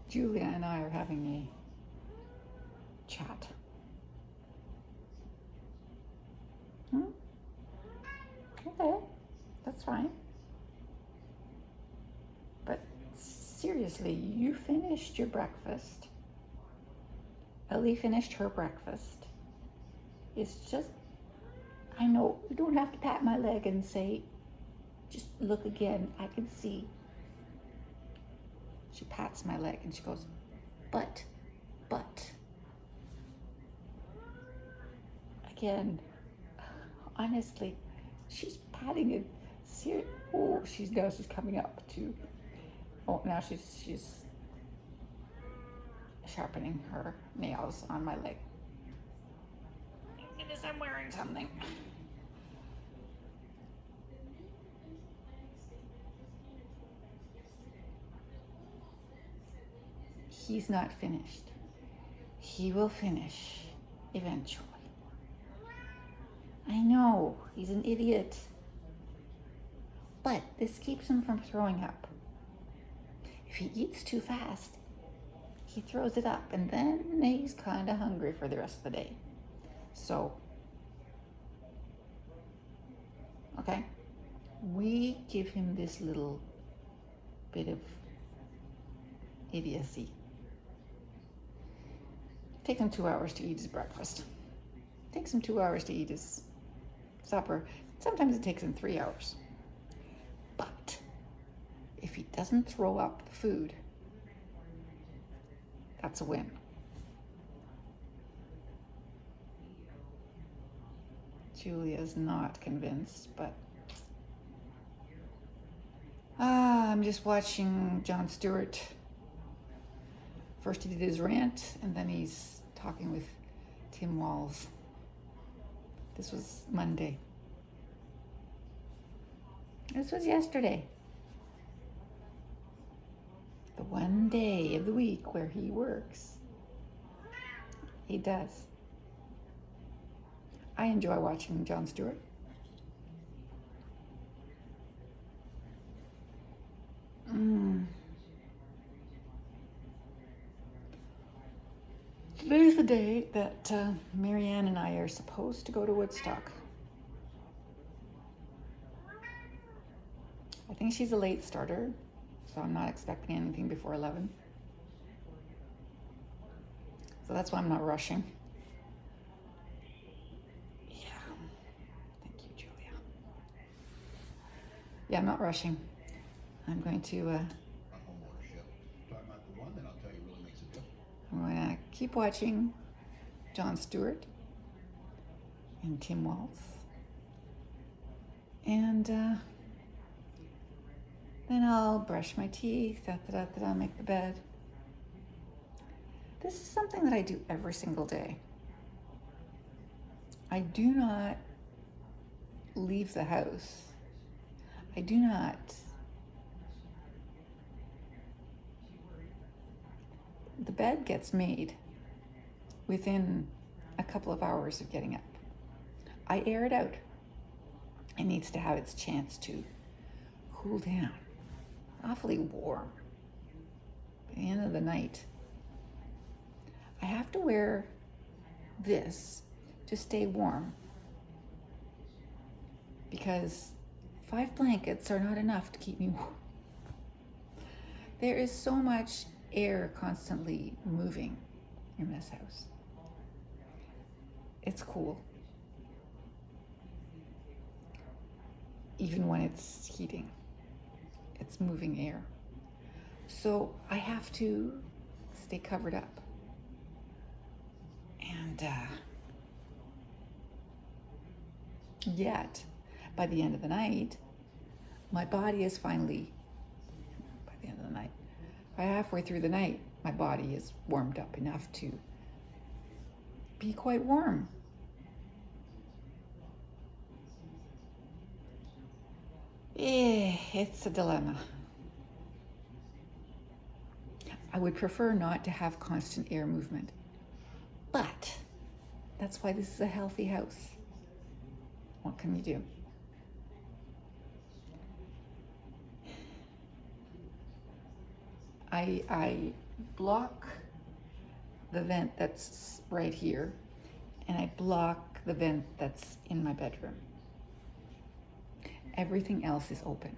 Julia and I are having a chat. Okay, that's fine. But seriously, you finished your breakfast. Ellie finished her breakfast. It's just, I know you don't have to pat my leg and say, just look again. I can see. She pats my leg and she goes, but. Again, honestly, she's patting it. Oh, she's coming up to. Oh, now she's sharpening her nails on my leg. It is, I'm wearing something. He's not finished. He will finish eventually. I know, he's an idiot. But this keeps him from throwing up. If he eats too fast, he throws it up, and then he's kind of hungry for the rest of the day. So, okay, we give him this little bit of idiocy. It takes him 2 hours to eat his breakfast. It takes him 2 hours to eat his supper. Sometimes it takes him 3 hours. But if he doesn't throw up the food, that's a win. Julia's not convinced, but I'm just watching Jon Stewart. First he did his rant, and then he's talking with Tim Walz. This was Monday. This was yesterday. The one day of the week where he works. He does. I enjoy watching Jon Stewart. Today's the day that Marianne and I are supposed to go to Woodstock. I think she's a late starter, so I'm not expecting anything before 11. So that's why I'm not rushing. Yeah. Thank you, Julia. Yeah, I'm not rushing. I'm going to I'm going to keep watching Jon Stewart and Tim Walz. And then I'll brush my teeth, make the bed. This is something that I do every single day. I do not leave the house. I do not the bed gets made within a couple of hours of getting up. I air it out. It needs to have its chance to cool down. Awfully warm. By the end of the night, I have to wear this to stay warm because 5 blankets are not enough to keep me warm. There is so much air constantly moving in this house. It's cool. Even when it's heating, it's moving air. So I have to stay covered up. And yet, by the end of the night, my body is finally, by the end of the night, by halfway through the night, my body is warmed up enough to be quite warm. It's a dilemma. I would prefer not to have constant air movement, but that's why this is a healthy house. What can you do? I block the vent that's right here, and I block the vent that's in my bedroom. Everything else is open.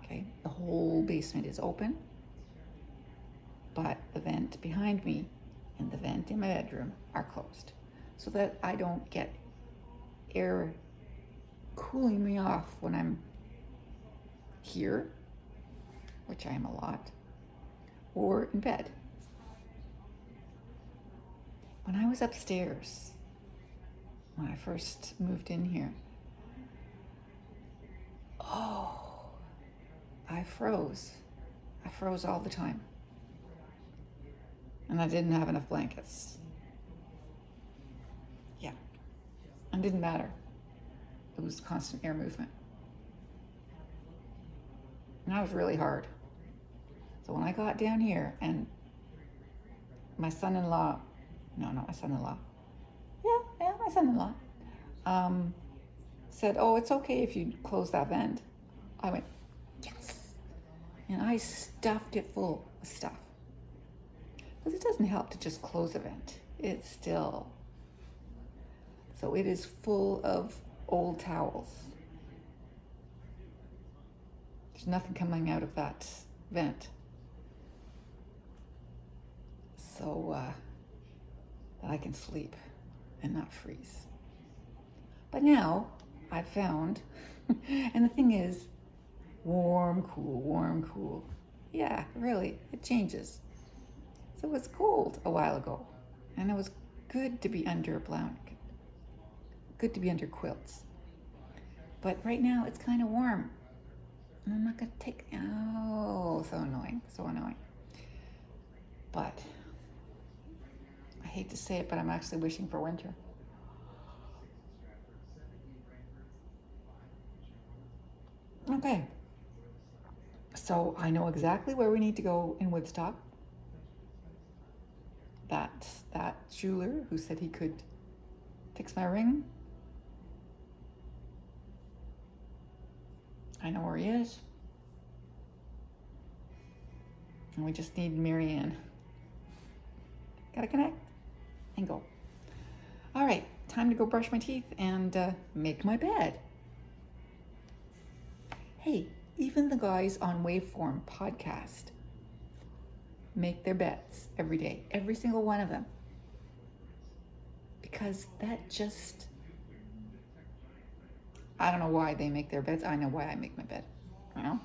Okay, the whole basement is open, but the vent behind me and the vent in my bedroom are closed, so that I don't get air cooling me off when I'm here, which I am a lot, or in bed. When I was upstairs, when I first moved in here, I froze. I froze all the time. And I didn't have enough blankets. Yeah. It didn't matter. It was constant air movement. And that was really hard. So when I got down here and my son-in-law, no, not my son-in-law. Yeah, my son-in-law, said, oh, it's okay if you close that vent. I went, yes. And I stuffed it full of stuff. Because it doesn't help to just close a vent. It's still. So it is full of old towels. There's nothing coming out of that vent. So that I can sleep and not freeze. But now I've found, and the thing is, warm, cool. Yeah, really, it changes. So it was cold a while ago, and it was good to be under a blanket, good to be under quilts. But right now it's kind of warm, and I'm not gonna take, oh, so annoying. But I hate to say it, but I'm actually wishing for winter. Okay. So I know exactly where we need to go in Woodstock. That jeweler who said he could fix my ring. I know where he is. And we just need Marianne. Gotta connect and go. All right, time to go brush my teeth and make my bed. Hey, even the guys on Waveform podcast make their beds every day, every single one of them. Because that just, I don't know why they make their beds. I know why I make my bed, you know?